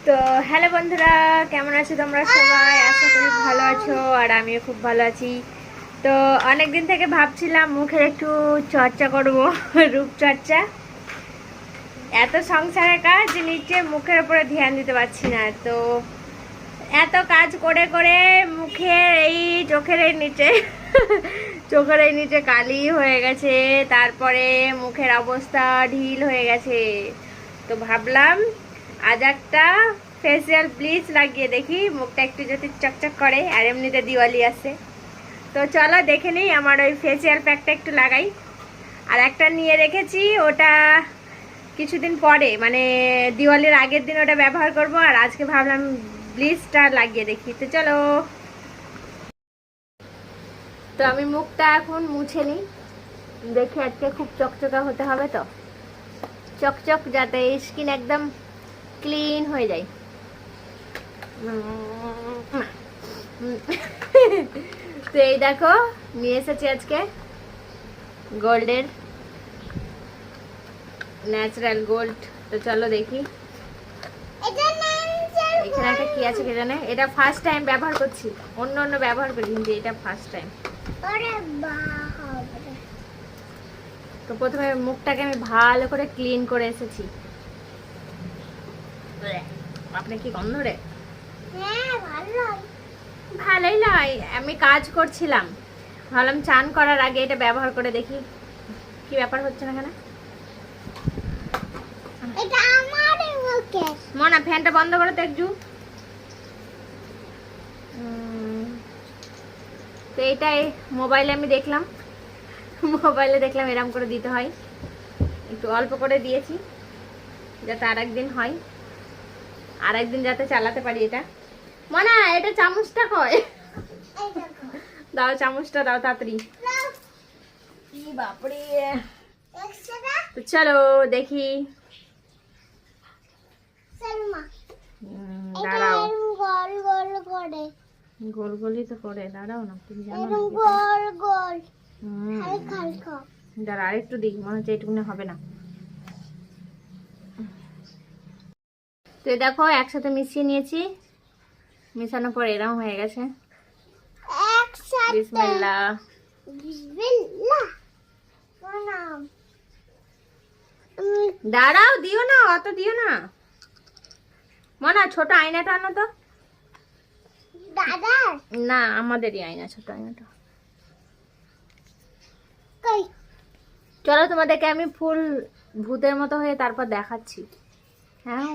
তো হ্যালো বন্ধুরা, কেমন আছো তোমরা সবাই? আশা করি ভালো আছো, আর আমিও খুব ভালো আছি। তো অনেক দিন থেকে ভাবছিলাম মুখের একটু চর্চা করব, রূপচর্চা। এত সংসারের কাজ নিচে মুখের উপরে ধ্যান দিতে পারছি না। তো এত কাজ করে করে মুখের এই চোখের এই নিচে চোখের এই নিচে কালি হয়ে গেছে, তারপরে মুখের অবস্থা ঢিল হয়ে গেছে। তো ভাবলাম আজ একটা ফেসিয়াল ব্লিচ লাগিয়ে দেখি, মুখটা একটু যদি চকচক করে, আর এমনিতে দিওয়ালি আসে। তো চলো দেখে নিই, আমার ওই ফেসিয়াল প্যাকটা একটু লাগাই। আর একটা নিয়ে রেখেছি, ওটা কিছুদিন পরে মানে দিওয়ালির আগের দিন ওটা ব্যবহার করব, আর আজকে ভাবলাম ব্লিচটা লাগিয়ে দেখি। তো চলো। তো আমি মুখটা এখন মুছে নিই, দেখি আজকে খুব চকচকা হতে হবে। তো চকচক, যাতে স্কিন একদম ক্লিন হয়ে যায়। তো এই দেখো, নিয়ে এসেছি আজকে গোল্ডের, ন্যাচারাল গোল্ড। তো চলো দেখি এখানে একটা কি আছে কে জানে। এটা ফার্স্ট টাইম ব্যবহার করছি, অন্য অন্য ব্যবহার করি, কিন্তু এটা ফার্স্ট টাইম। তো প্রথমে মুখটাকে আমি ভালো করে ক্লিন করে এসেছি। আপনি কি গন্ধ রে? ভালোই নয়, আমি কাজ করছিলাম, ভাবলাম চান করার আগে এটা ব্যবহার করে দেখি কি ব্যাপার হচ্ছে না কেন। মনা, ফ্যানটা বন্ধ করো তো একটু। তো এইটাই মোবাইলে আমি দেখলাম, এরকম করে দিতে হয়। একটু অল্প করে দিয়েছি, যাতে আর একদিন হয়, আর একদিন যাতে চালাতে পারি এটা। মনা, এটা চামচটা কয়? দাও চামচটা, দাও তাড়াতাড়ি। বাপরে। তো চলো দেখি। দাঁড়াও, গোল গোলই তো করে, দাঁড়াও না, তুমি জানো দাঁড়া, আরেকটু দিই, মনে হচ্ছে এইটুকুনে হবে না। তো দেখো একসাথে মিশিয়ে নিয়েছি, মিশানোর পর এরকম হয়ে গেছে। বিসমিল্লাহ। দাঁড়াও, দিও না, অত দিও না। মনা, ছোট আয়নাটা আনো তো। না, আমাদেরই আয়না, ছোট আয়নাটা। চলো তোমাদেরকে আমি ফুল ভূতের মতো হয়ে তারপর দেখাচ্ছি। হ্যাঁ,